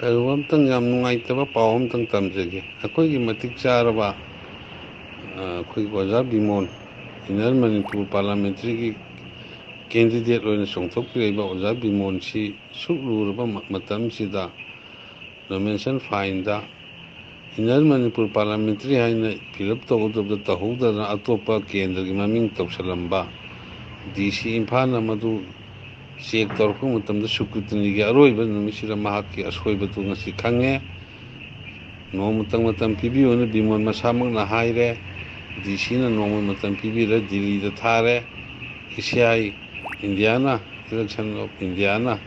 ꯀꯩꯒꯨꯝꯕ ꯑꯝꯇꯪ ꯌꯥꯝ ꯅꯨꯡꯉꯥꯏꯇꯕ ꯄꯥꯎ ꯑꯝꯇꯪ ꯇꯝꯖꯒꯦ ꯑꯩꯈꯣꯏꯒꯤ ꯃꯇꯤꯛ ꯆꯥꯔꯕ ꯑꯩꯈꯣꯏꯒꯤ ꯑꯣꯖꯥ ꯕꯤꯃꯣꯟ ꯏꯟꯅꯔ ꯃꯅꯤꯄꯨꯔ ꯄꯥꯔꯂꯥꯃꯦꯟꯇꯔꯤꯒꯤ ꯀꯦꯟꯗꯤꯗꯦꯠ ꯑꯣꯏꯅ ꯆꯣꯡꯊꯣꯛꯄꯤꯔꯛꯏꯕ ꯑꯣꯖꯥ ꯕꯤꯃꯣꯟꯁꯤ ꯁꯨꯛ ꯂꯨꯔꯕ ꯃꯇꯝꯁꯤꯗ ꯅꯣꯃꯤꯅꯦꯁꯟ ꯐꯥꯏꯟꯗ ꯏꯟꯅꯔ ꯃꯅꯤꯄꯨꯔ ꯄꯥꯔꯂꯥꯃꯦꯟꯇꯔꯤ ꯍꯥꯏꯅ ꯐꯤꯜ ꯑꯞ ꯇꯧꯒꯗꯕꯗ ꯇꯧꯍꯧꯗꯅ ꯑꯇꯣꯞꯄ ꯀꯦꯟꯗ꯭ꯔꯒꯤ ꯃꯃꯤꯡ ꯇꯧꯁꯜꯂꯝꯕ DC ꯏꯝꯐꯥꯜꯅ ꯃꯗꯨ ꯆꯦꯛ ꯇꯧꯔꯛꯄ ꯃꯇꯝꯗ ꯁꯨꯀ꯭ꯔꯨꯇꯤꯅꯤꯒꯤ ꯑꯔꯣꯏꯕ ꯅꯨꯃꯤꯠꯁꯤꯗ ꯃꯍꯥꯛꯀꯤ ꯑꯁꯣꯏꯕꯗꯨ ꯉꯁꯤ ꯈꯪꯉꯦ. ꯅꯣꯡꯃꯇꯪ ꯃꯇꯝ ꯄꯤꯕꯤꯌꯨꯅ ꯕꯤꯃꯣꯟ ꯃꯁꯥꯃꯛꯅ ꯍꯥꯏꯔꯦ. DCꯅ ꯅꯣꯡꯃ ꯃꯇꯝ ꯄꯤꯕꯤꯔ ꯗꯤꯜꯂꯤꯗ ꯊꯥꯔꯦ. ECI ꯏꯟꯗꯤꯌꯥꯅ ꯏꯂꯦꯛꯁꯟ ꯑꯣꯐ ꯏꯟꯗꯤꯌꯥꯅ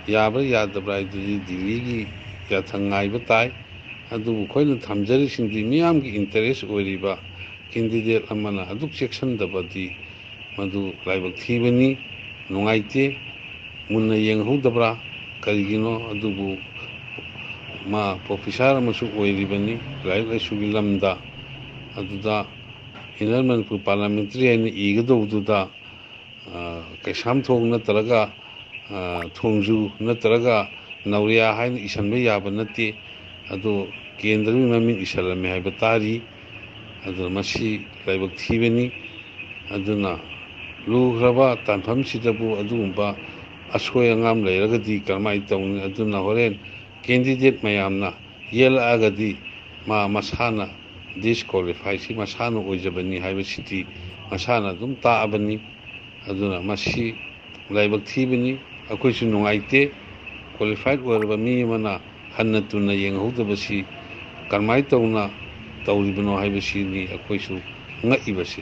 ꯌꯥꯕ꯭ꯔꯥ ꯌꯥꯗꯕ꯭ꯔꯥ ꯍꯥꯏꯗꯨꯗꯤ ꯗꯤꯜꯂꯤꯒꯤ ꯌꯥꯊꯪ ꯉꯥꯏꯕ ꯇꯥꯏ. ꯑꯗꯨꯕꯨ ꯑꯩꯈꯣꯏꯅ ꯊꯝꯖꯔꯤꯁꯤꯡꯗꯤ ꯃꯤꯌꯥꯝꯒꯤ ꯏꯟꯇꯔꯦꯁ ꯑꯣꯏꯔꯤꯕ ꯀꯦꯟꯗꯤꯗꯦꯠ ꯑꯃꯅ ꯑꯗꯨꯛ ꯆꯦꯛꯁꯤꯟꯗꯕꯗꯤ ꯃꯗꯨ ꯂꯥꯏꯕꯛ ꯊꯤꯕꯅꯤ, ꯅꯨꯡꯉꯥꯏꯇꯦ. ꯃꯨꯟꯅ ꯌꯦꯡꯍꯧꯗꯕ꯭ꯔꯥ ꯀꯔꯤꯒꯤꯅꯣ? ꯑꯗꯨꯕꯨ ꯃꯥ ꯄ꯭ꯔꯣꯐꯦꯁꯥꯔ ꯑꯃꯁꯨ ꯑꯣꯏꯔꯤꯕꯅꯤ ꯂꯥꯏꯔꯤꯛ ꯂꯥꯏꯁꯨꯒꯤ ꯂꯝꯗ. ꯑꯗꯨꯗ ꯏꯟꯅꯔ ꯃꯅꯤꯄꯨꯔ ꯄꯥꯔꯂꯥꯃꯦꯟꯇꯔꯤ ꯍꯥꯏꯅ ꯏꯒꯗꯧꯕꯗꯨꯗ ꯀꯩꯁꯥꯝꯊꯣꯡ ꯅꯠꯇ꯭ꯔꯒ ꯊꯣꯡꯖꯨ ꯅꯠꯇ꯭ꯔꯒ ꯅꯧꯔꯤꯌꯥ ꯍꯥꯏꯅ ꯏꯁꯟꯕ ꯌꯥꯕ ꯅꯠꯇꯦ. ꯑꯗꯣ ꯀꯦꯟꯗ꯭ꯔꯒꯤ ꯃꯃꯤꯡ ꯏꯁꯜꯂꯝꯃꯦ ꯍꯥꯏꯕ ꯇꯥꯔꯤ. ꯑꯗꯨꯅ ꯃꯁꯤ ꯂꯥꯏꯕꯛ ꯊꯤꯕꯅꯤ. ꯑꯗꯨꯅ ꯂꯨꯈ꯭ꯔꯕ ꯇꯥꯟꯐꯝꯁꯤꯗꯕꯨ ꯑꯗꯨꯒꯨꯝꯕ ꯑꯁꯣꯏ ꯑꯉꯥꯝ ꯂꯩꯔꯒꯗꯤ ꯀꯔꯝꯍꯥꯏꯅ ꯇꯧꯅꯤ? ꯑꯗꯨꯅ ꯍꯣꯔꯦꯟ ꯀꯦꯟꯗꯤꯗꯦꯠ ꯃꯌꯥꯝꯅ ꯌꯦꯜꯂꯛꯑꯒꯗꯤ ꯃꯥ ꯃꯁꯥꯅ ꯗꯤꯁꯀ꯭ꯋꯥꯂꯤꯐꯥꯏꯁꯤ ꯃꯁꯥꯅ ꯑꯣꯏꯖꯕꯅꯤ ꯍꯥꯏꯕꯁꯤꯗꯤ ꯃꯁꯥꯅ ꯑꯗꯨꯝ ꯇꯥꯛꯑꯕꯅꯤ. ꯑꯗꯨꯅ ꯃꯁꯤ ꯂꯥꯏꯕꯛ ꯊꯤꯕꯅꯤ. ꯑꯩꯈꯣꯏꯁꯨ ꯅꯨꯡꯉꯥꯏꯇꯦ. ꯀ꯭ꯋꯥꯂꯤꯐꯥꯏꯠ ꯑꯣꯏꯔꯕ ꯃꯤ ꯑꯃꯅ ꯍꯟꯅ ꯇꯨꯟꯅ ꯌꯦꯡꯍꯧꯗꯕꯁꯤ ꯀꯔꯝꯍꯥꯏꯅ ꯇꯧꯅ ꯇꯧꯔꯤꯕꯅꯣ ꯍꯥꯏꯕꯁꯤꯅꯤ ꯑꯩꯈꯣꯏꯁꯨ ꯉꯛꯏꯕꯁꯤ.